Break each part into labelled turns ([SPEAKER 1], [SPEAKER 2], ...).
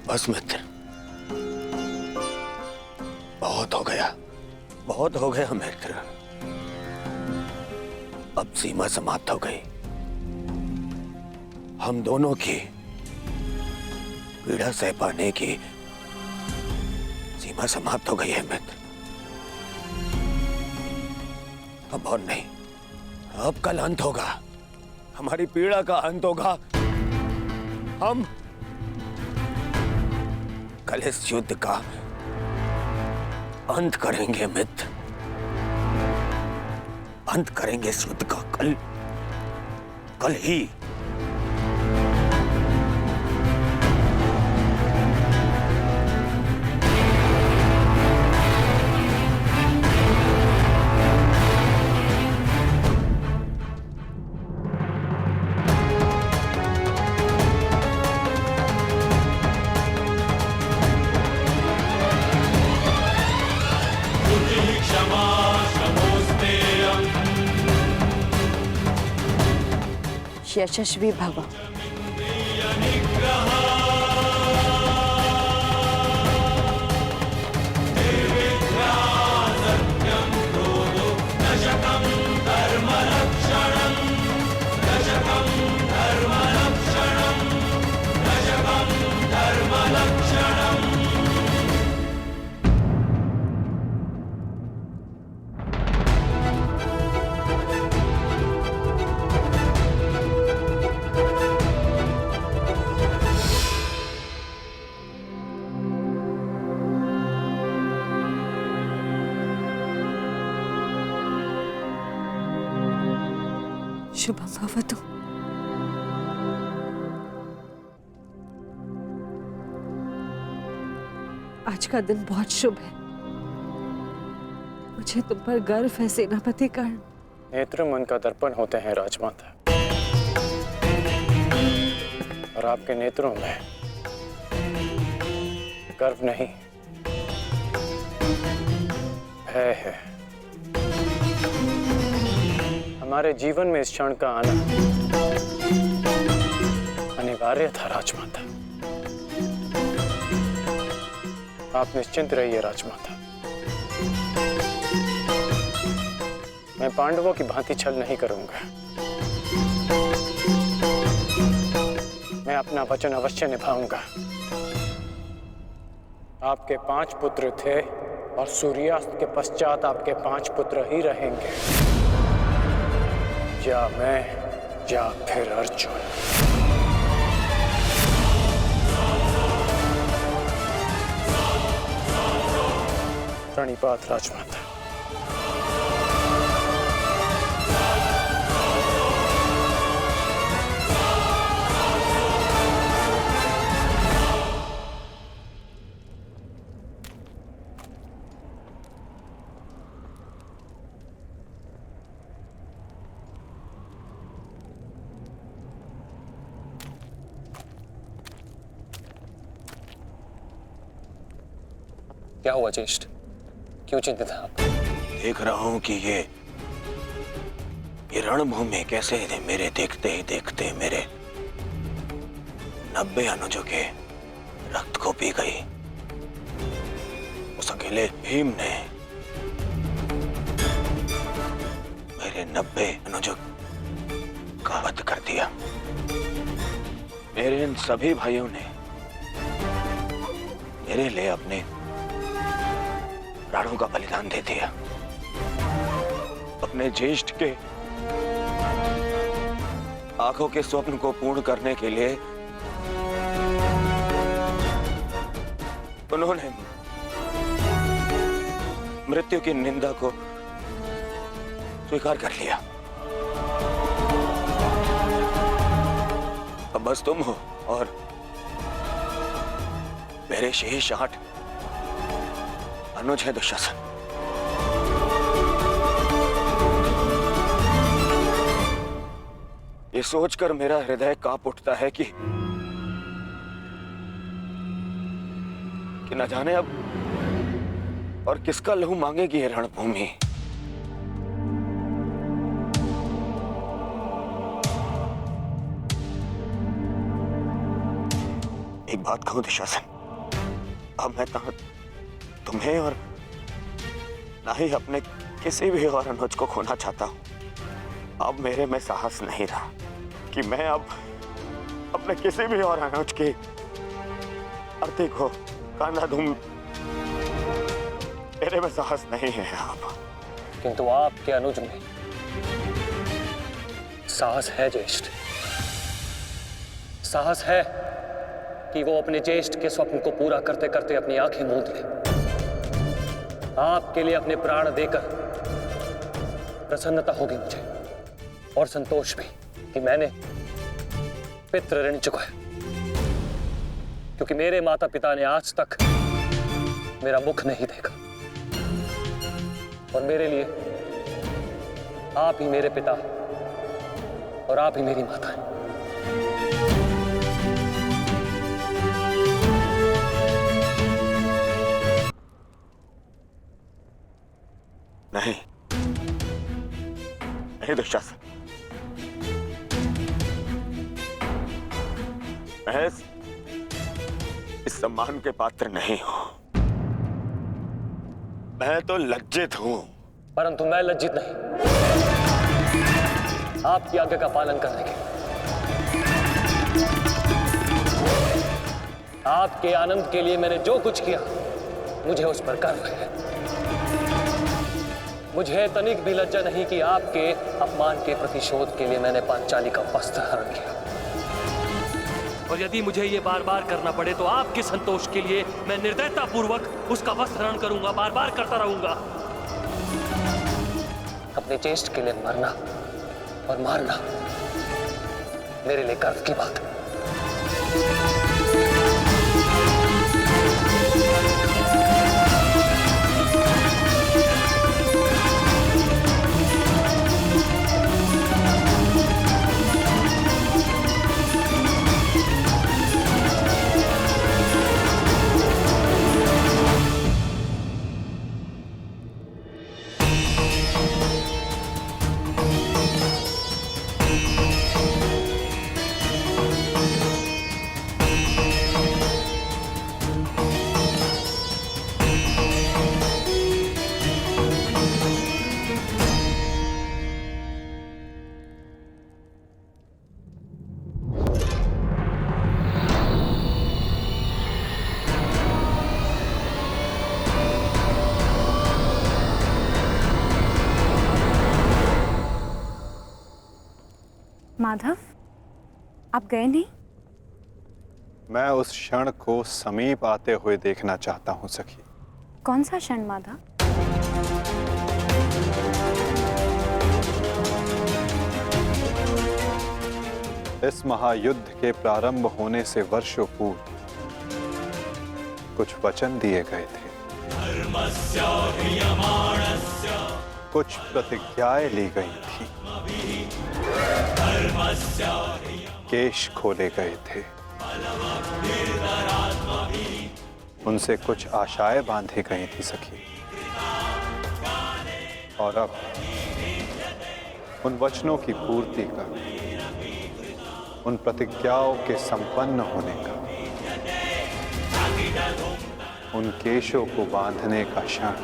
[SPEAKER 1] बस मित्र, बहुत हो गया, बहुत हो गया मित्र। अब सीमा समाप्त हो गई। हम दोनों की पीड़ा सह पाने की सीमा समाप्त हो गई है मित्र। अब और नहीं, अब कल अंत होगा, हमारी पीड़ा का अंत होगा। हम कल इस युद्ध का अंत करेंगे मित्र, अंत करेंगे इस युद्ध का कल, कल ही।
[SPEAKER 2] यशस्वी भव। शुभम भवतु। आज का दिन बहुत शुभ है, मुझे तुम पर गर्व है सेनापति कर्ण।
[SPEAKER 3] नेत्र मन का दर्पण होते हैं राजमाता, और आपके नेत्रों में गर्व नहीं, भय है। हमारे जीवन में इस क्षण का आना अनिवार्य था राजमाता। आप निश्चिंत रहिए राजमाता, मैं पांडवों की भांति छल नहीं करूंगा। मैं अपना वचन अवश्य निभाऊंगा। आपके 5 पुत्र थे और सूर्यास्त के पश्चात आपके 5 पुत्र ही रहेंगे, या मैं या फिर अर्जुन। प्रणिपात राजमाता। क्या हुआ ज्येष्ठ, क्यों चिंतित हैं आप?
[SPEAKER 1] देख रहा हूं कि ये रणभूमि कैसे मेरे देखते ही देखते मेरे 90 अनुजों के रक्त को पी गई। उस अकेले भीम ने मेरे 90 अनुजों का वध कर दिया। मेरे इन सभी भाइयों ने मेरे लिए अपने प्राणों का बलिदान दे दिया। अपने ज्येष्ठ के आंखों के स्वप्न को पूर्ण करने के लिए उन्होंने मृत्यु की निंदा को स्वीकार कर लिया। अब बस तुम हो और मेरे शेष 8 अनुज है दुशासन। ये सोचकर मेरा हृदय कांप उठता है कि न जाने अब और किसका लहू मांगेगी ये रणभूमि। एक बात कहूं दुशासन, अब मैं तुम्हें और ना ही अपने किसी भी और अनुज को खोना चाहता हूं। अब मेरे में साहस नहीं रहा कि मैं अब अपने किसी भी और अनुज की अर्थी को कांधा दूं। मेरे में साहस नहीं है अब।
[SPEAKER 3] किंतु आपके अनुज में साहस है ज्येष्ठ। साहस है कि वो अपने ज्येष्ठ के स्वप्न को पूरा करते करते अपनी आंखें मूंद ले। आपके लिए अपने प्राण देकर प्रसन्नता होगी मुझे, और संतोष भी कि मैंने पितृ ऋण चुकाया, क्योंकि मेरे माता पिता ने आज तक मेरा मुख नहीं देखा, और मेरे लिए आप ही मेरे पिता और आप ही मेरी माता हैं।
[SPEAKER 1] नहीं नहीं दुशासन, मैं इस सम्मान के पात्र नहीं हूं। मैं तो लज्जित हूं।
[SPEAKER 3] परंतु मैं लज्जित नहीं, आपकी आज्ञा का पालन करने के, आपके आनंद के लिए मैंने जो कुछ किया मुझे उस पर गर्व है। मुझे तनिक भी लज्जा नहीं कि आपके अपमान के प्रतिशोध के लिए मैंने पांचाली का वस्त्र हरण किया, और यदि मुझे ये बार बार करना पड़े तो आपके संतोष के लिए मैं निर्दयता पूर्वक उसका वस्त्र हरण करूंगा, बार बार करता रहूंगा। अपने ज्येष्ठ के लिए मरना और मारना मेरे लिए गर्व की बात है।
[SPEAKER 4] माधव, आप गए नहीं?
[SPEAKER 5] मैं उस क्षण को समीप आते हुए देखना चाहता हूं सखी।
[SPEAKER 4] कौन सा क्षण माधव?
[SPEAKER 5] इस महायुद्ध के प्रारंभ होने से वर्षों पूर्व कुछ वचन दिए गए थे, कुछ प्रतिज्ञाएं ली गई थी, केश खोले गए थे, उनसे कुछ आशाएं बांधी गई थी सखी। और अब उन वचनों की पूर्ति का, उन प्रतिज्ञाओं के संपन्न होने का, उन केशों को बांधने का क्षण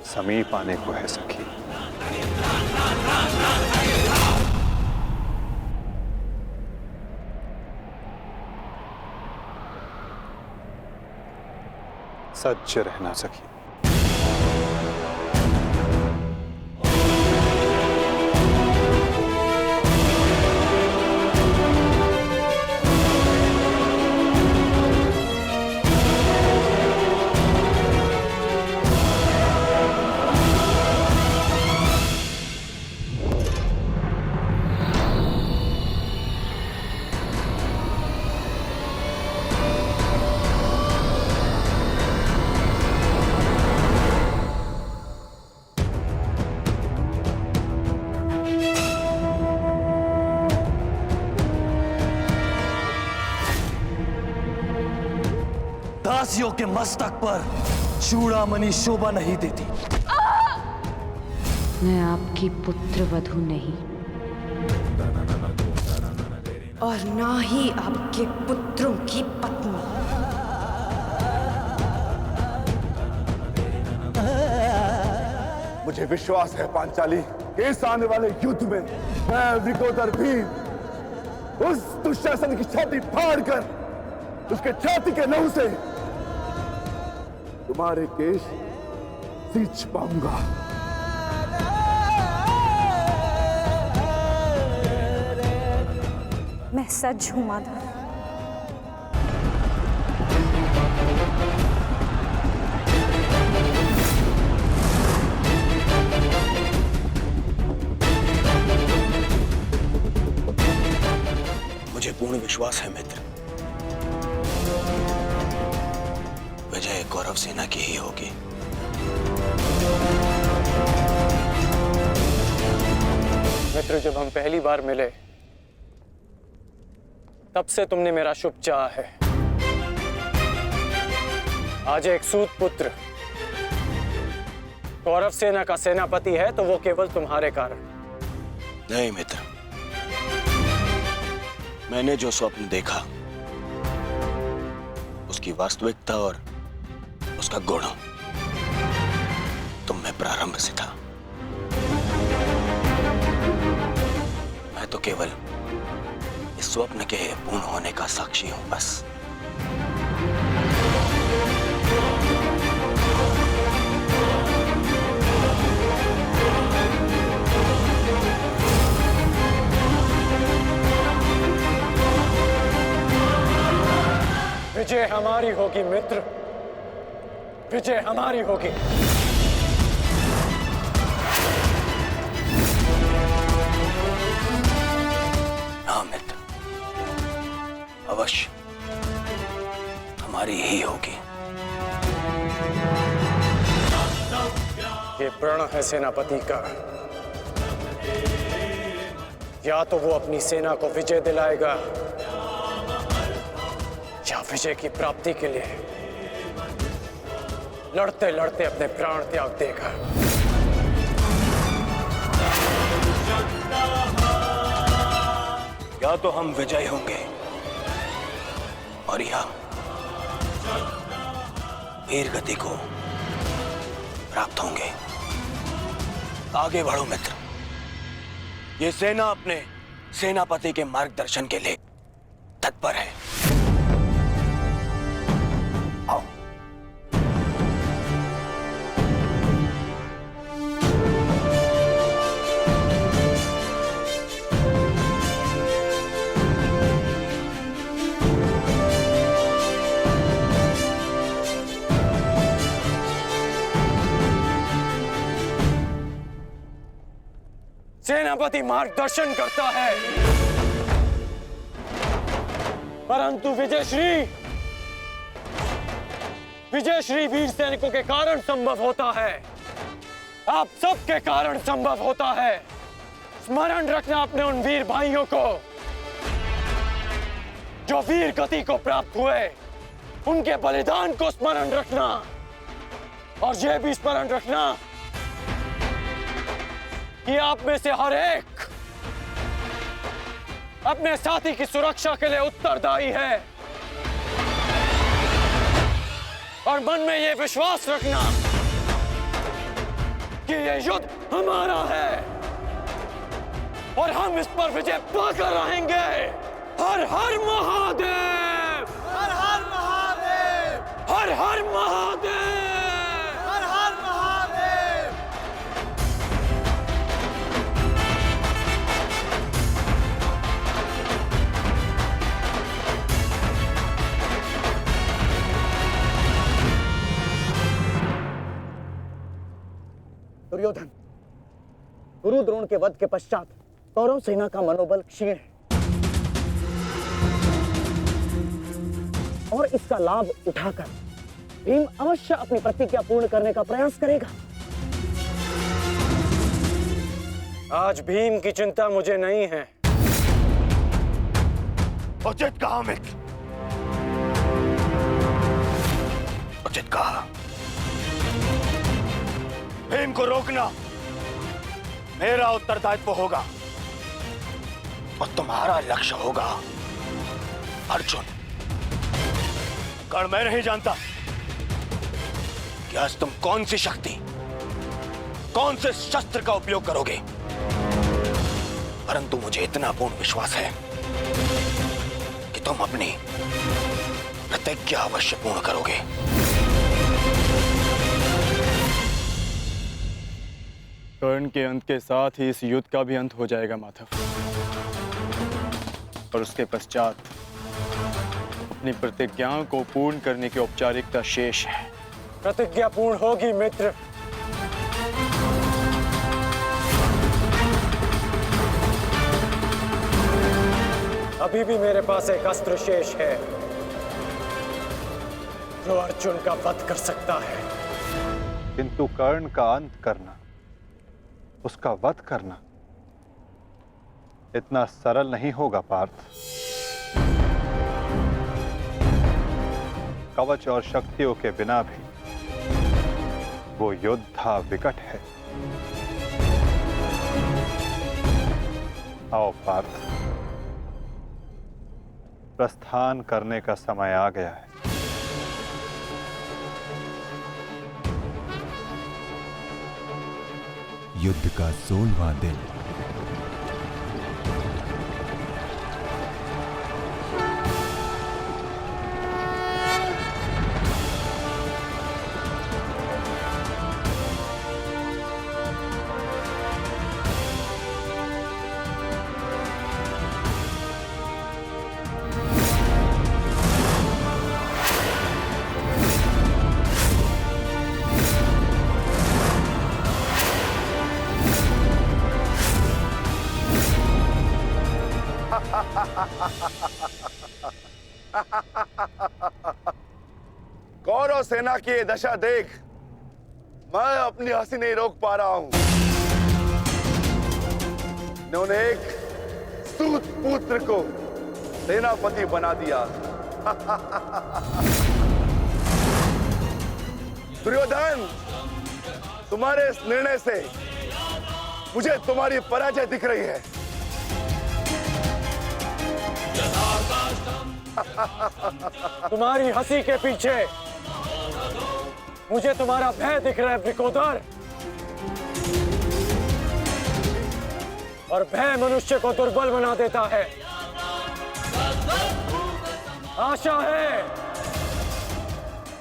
[SPEAKER 5] समीप आने को है सखी। सज्ज रहना सखी।
[SPEAKER 6] दासियों के मस्तक पर चूड़ामणि शोभा नहीं देती।
[SPEAKER 7] मैं आपकी पुत्र वधू नहीं, और ना ही आपके पुत्रों की पत्नी।
[SPEAKER 8] मुझे विश्वास है पांचाली कि इस आने वाले युद्ध में मैं विकोदर भीम उस दुशासन की छाती फाड़कर उसके छाती के लहू से तुम्हारे केश सींच पाऊंगा।
[SPEAKER 4] मैं सच हूं माधव।
[SPEAKER 1] मुझे पूर्ण विश्वास है मित्र, विजय कौरव सेना की ही होगी।
[SPEAKER 3] मित्र, जब हम पहली बार मिले तब से तुमने मेरा शुभ चाहा है। आज एक सूत पुत्र कौरव सेना का सेनापति है तो वो केवल तुम्हारे कारण।
[SPEAKER 1] नहीं मित्र, मैंने जो स्वप्न देखा उसकी वास्तविकता और उसका गुण तुम में प्रारंभ से था। मैं तो केवल इस स्वप्न के पूर्ण होने का साक्षी हूं बस।
[SPEAKER 3] विजय हमारी होगी मित्र, विजय हमारी होगी।
[SPEAKER 1] हाँ मित्र, अवश्य हमारी ही होगी।
[SPEAKER 3] ये प्रण है सेनापति का, या तो वो अपनी सेना को विजय दिलाएगा या विजय की प्राप्ति के लिए लड़ते लड़ते अपने प्राण त्याग देगा।
[SPEAKER 1] या तो हम विजय होंगे और या वीर गति को प्राप्त होंगे। आगे बढ़ो मित्र, ये सेना अपने सेनापति के मार्गदर्शन के लिए तत्पर है। आओ।
[SPEAKER 3] सेनापति मार्गदर्शन करता है, परंतु विजयश्री वीर सैनिकों के कारण संभव होता है। आप सबके कारण संभव होता है। स्मरण रखना अपने उन वीर भाइयों को जो वीर गति को प्राप्त हुए, उनके बलिदान को स्मरण रखना, और यह भी स्मरण रखना कि आप में से हर एक अपने साथी की सुरक्षा के लिए उत्तरदायी है। और मन में यह विश्वास रखना कि यह युद्ध हमारा है और हम इस पर विजय पाकर रहेंगे। हर हर महादेव, हर हर महादेव, हर हर महादेव, हर हर महादेव।
[SPEAKER 9] दुर्योधन, गुरु द्रोण के वध के पश्चात कौरव सेना का मनोबल क्षीण है और इसका लाभ उठाकर भीम अवश्य अपनी प्रतिज्ञा पूर्ण करने का प्रयास करेगा।
[SPEAKER 3] आज भीम की चिंता मुझे नहीं है।
[SPEAKER 1] उचित कहा मित्र, उचित कहा। भीम को रोकना मेरा उत्तरदायित्व होगा और तुम्हारा लक्ष्य होगा अर्जुन, कर्ण मैं नहीं जानता कि आज तुम कौन सी शक्ति, कौन से शस्त्र का उपयोग करोगे, परंतु मुझे इतना पूर्ण विश्वास है कि तुम अपनी प्रतिज्ञा अवश्य पूर्ण करोगे।
[SPEAKER 10] कर्ण के अंत के साथ ही इस युद्ध का भी अंत हो जाएगा माधव, और उसके पश्चात अपनी प्रतिज्ञाओं को पूर्ण करने की औपचारिकता शेष है।
[SPEAKER 3] प्रतिज्ञा पूर्ण होगी मित्र। अभी भी मेरे पास एक अस्त्र शेष है जो अर्जुन का वध कर सकता है।
[SPEAKER 5] किंतु कर्ण का अंत करना, उसका वध करना इतना सरल नहीं होगा पार्थ। कवच और शक्तियों के बिना भी वो योद्धा विकट है। आओ पार्थ, प्रस्थान करने का समय आ गया है।
[SPEAKER 11] युद्ध का 16वां दिन।
[SPEAKER 8] कौरव सेना की ये दशा देख मैं अपनी हंसी नहीं रोक पा रहा हूं। इन्होंने एक सूत पुत्र को सेनापति बना दिया। दुर्योधन, तुम्हारे इस निर्णय से मुझे तुम्हारी पराजय दिख रही है।
[SPEAKER 3] तुम्हारी हंसी के पीछे मुझे तुम्हारा भय दिख रहा है वृकोदर, और भय मनुष्य को दुर्बल बना देता है। आशा है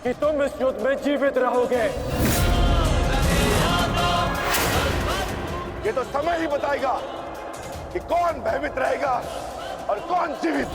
[SPEAKER 3] कि तुम इस युद्ध में जीवित रहोगे।
[SPEAKER 8] ये तो समय ही बताएगा कि कौन भयभीत रहेगा और कौन जीवित।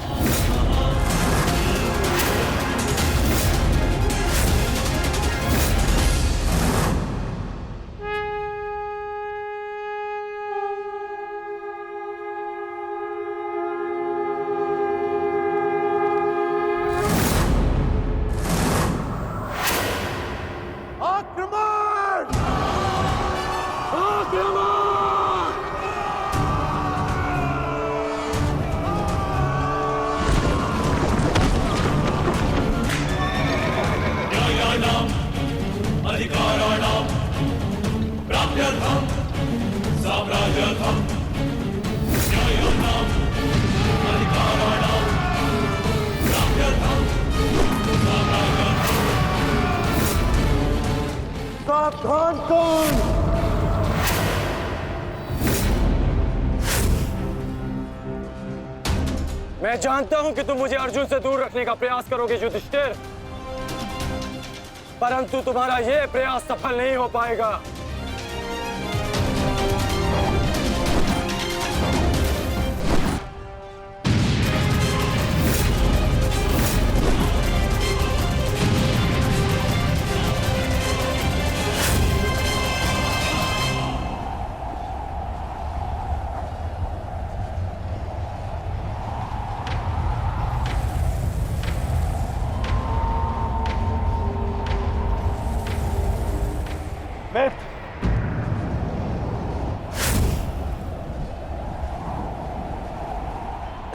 [SPEAKER 3] सावधान कौन? मैं जानता हूं कि तुम मुझे अर्जुन से दूर रखने का प्रयास करोगे युधिष्ठिर, परंतु तुम्हारा यह प्रयास सफल नहीं हो पाएगा।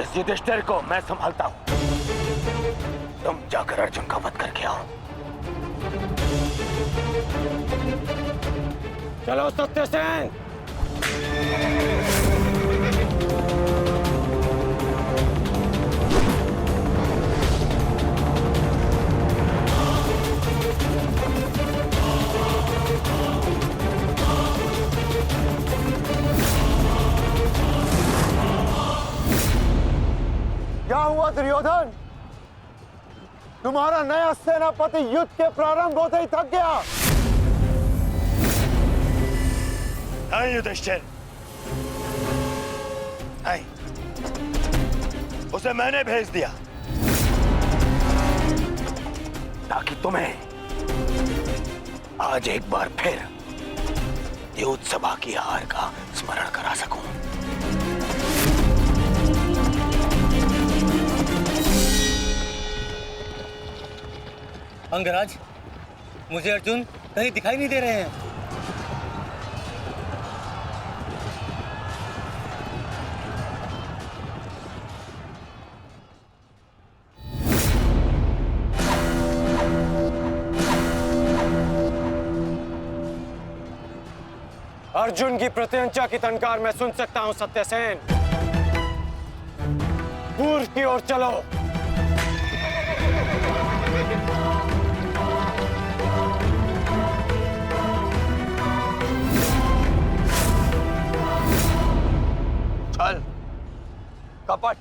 [SPEAKER 1] इस युधिष्ठिर को मैं संभालता हूं, तुम जाकर अर्जुन का वध करके आओ।
[SPEAKER 3] चलो सत्यसेन।
[SPEAKER 1] दुर्योधन, तुम्हारा नया सेनापति युद्ध के प्रारंभ होते ही थक गया।
[SPEAKER 6] नहीं युधिष्ठिर, नहीं, उसे मैंने भेज दिया
[SPEAKER 1] ताकि तुम्हें आज एक बार फिर युद्ध सभा की हार का स्मरण करा सकूं।
[SPEAKER 3] अंगराज, मुझे अर्जुन कहीं दिखाई नहीं दे रहे हैं।
[SPEAKER 10] अर्जुन की प्रत्यंचा की टंकार मैं सुन सकता हूं सत्यसेन। पूर्व की ओर चलो।
[SPEAKER 1] छल, कपट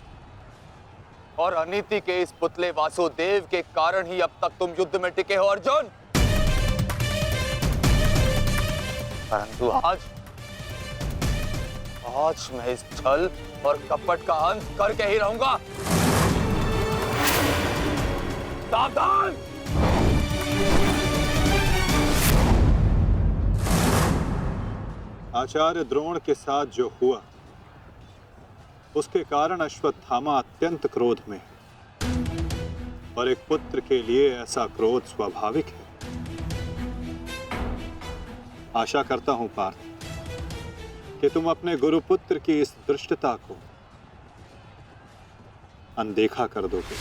[SPEAKER 1] और अनीति के इस पुतले वासुदेव के कारण ही अब तक तुम युद्ध में टिके हो अर्जुन। परंतु आज मैं इस छल और कपट का अंत करके ही रहूंगा। सावधान!
[SPEAKER 5] आचार्य द्रोण के साथ जो हुआ उसके कारण अश्वत्थामा अत्यंत क्रोध में है। और एक पुत्र के लिए ऐसा क्रोध स्वाभाविक है। आशा करता हूं पार्थ कि तुम अपने गुरुपुत्र की इस धृष्टता को अनदेखा कर दोगे।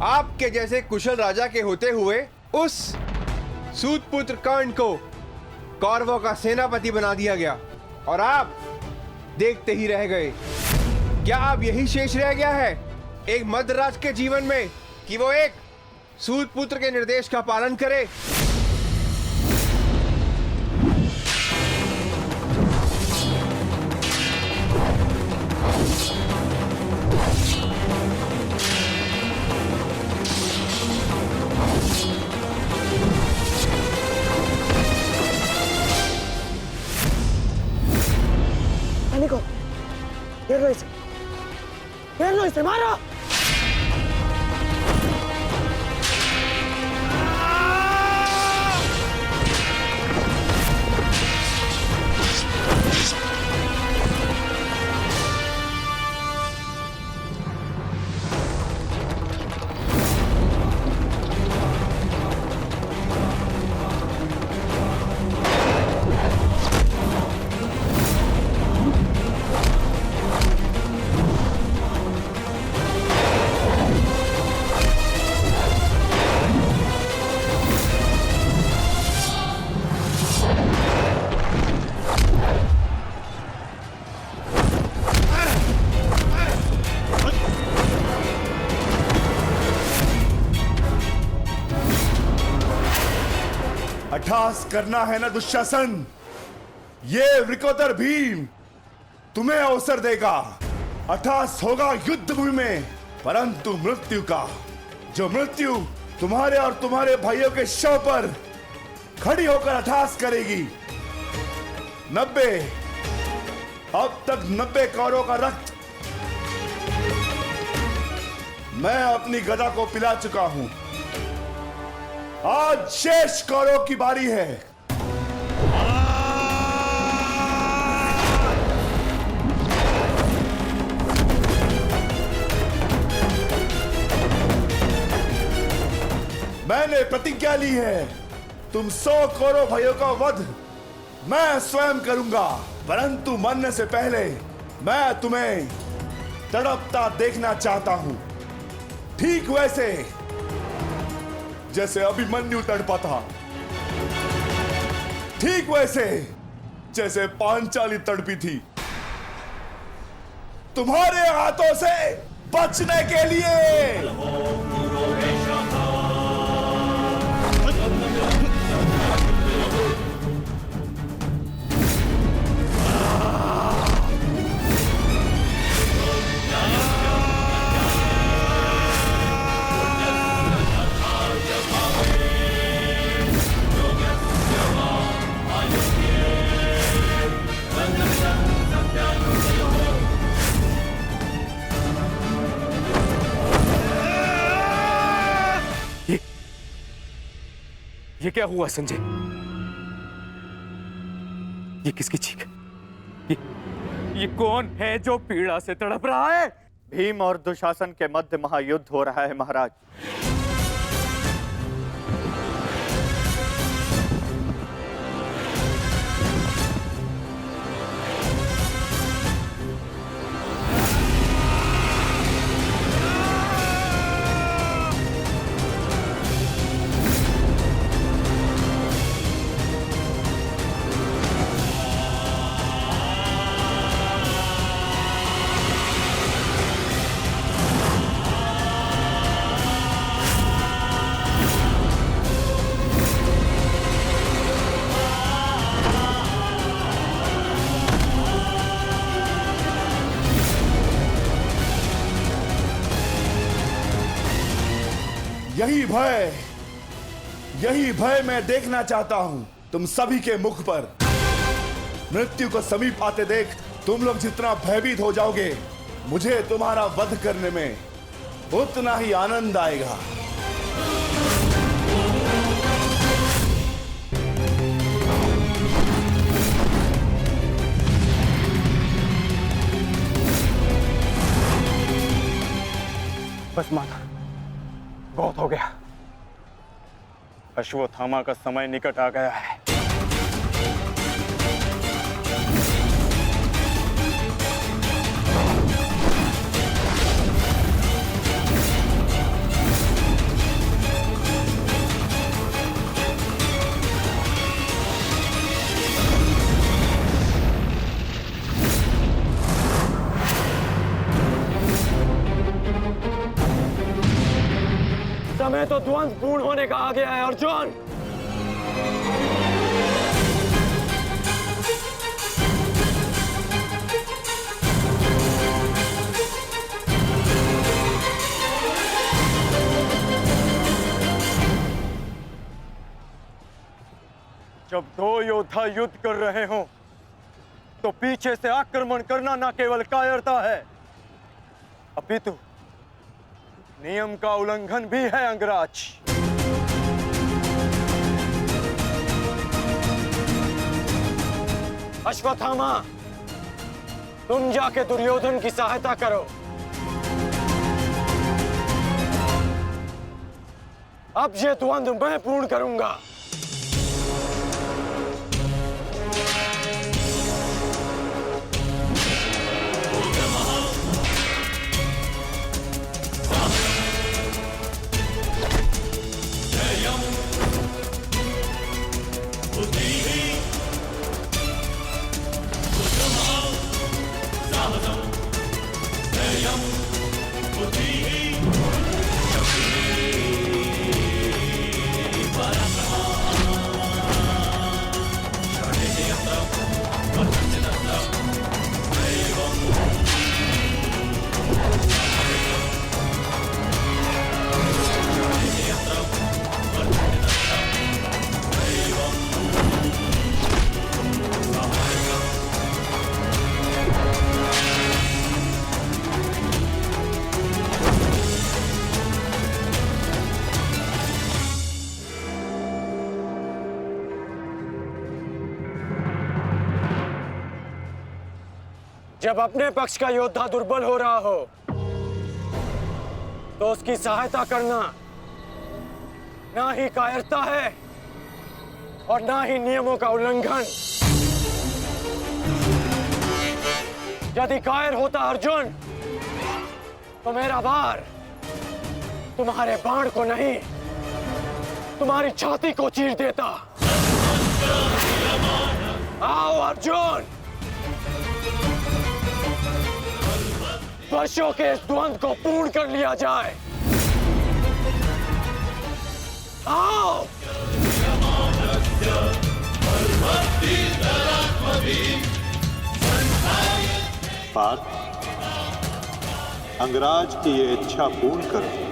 [SPEAKER 12] आपके जैसे कुशल राजा के होते हुए उस सूतपुत्र कर्ण को कौरवों का सेनापति बना दिया गया और आप देखते ही रह गए। क्या अब यही शेष रह गया है एक मध्यराज के जीवन में कि वो एक सूतपुत्र के निर्देश का पालन करे?
[SPEAKER 9] घेर लो इसे, मारो।
[SPEAKER 8] अट्ठास करना है ना दुशासन, ये वृकोदर भीम तुम्हें अवसर देगा। अट्ठास होगा युद्ध भूमि में, परंतु मृत्यु का, जो मृत्यु तुम्हारे और तुम्हारे भाइयों के शव पर खड़ी होकर अट्ठास करेगी। 90 अब तक 90 कौरवों का रक्त मैं अपनी गदा को पिला चुका हूं। आज शेष कौरवों की बारी है। मैंने प्रतिज्ञा ली है, तुम 100 कौरव भाइयों का वध मैं स्वयं करूंगा, परंतु मरने से पहले मैं तुम्हें तड़पता देखना चाहता हूं, ठीक वैसे जैसे अभिमन्यु तड़पा था, ठीक वैसे जैसे पांचाली तड़पी थी, तुम्हारे हाथों से बचने के लिए।
[SPEAKER 10] ये क्या हुआ संजय? ये किसकी चीख? ये कौन है जो पीड़ा से तड़प रहा है?
[SPEAKER 1] भीम और दुशासन के मध्य महायुद्ध हो रहा है महाराज। यही भय मैं देखना चाहता हूं तुम सभी के मुख पर। मृत्यु को समीप आते देख तुम लोग जितना भयभीत हो जाओगे, मुझे तुम्हारा वध करने में उतना ही आनंद आएगा।
[SPEAKER 10] बस माता, बहुत हो गया। अश्वत्थामा का समय निकट आ गया है।
[SPEAKER 3] समय तो द्वंद्व पूर्ण होने का आ गया है अर्जुन।
[SPEAKER 10] जब दो योद्धा युद्ध कर रहे हों, तो पीछे से आक्रमण करना न केवल कायरता है, अपितु नियम का उल्लंघन भी है अंगराज।
[SPEAKER 3] अश्वत्थामा, तुम जाके दुर्योधन की सहायता करो। अब ये द्वंद्व मैं पूर्ण करूंगा। जब अपने पक्ष का योद्धा दुर्बल हो रहा हो, तो उसकी सहायता करना ना ही कायरता है और ना ही नियमों का उल्लंघन। यदि कायर होता अर्जुन तो मेरा बार तुम्हारे बाण को नहीं, तुम्हारी छाती को चीर देता। आओ अर्जुन, वर्षों के इस द्वंद्व को पूर्ण कर लिया जाए। आओ।
[SPEAKER 5] पार्थ, अंगराज की ये इच्छा पूर्ण करो।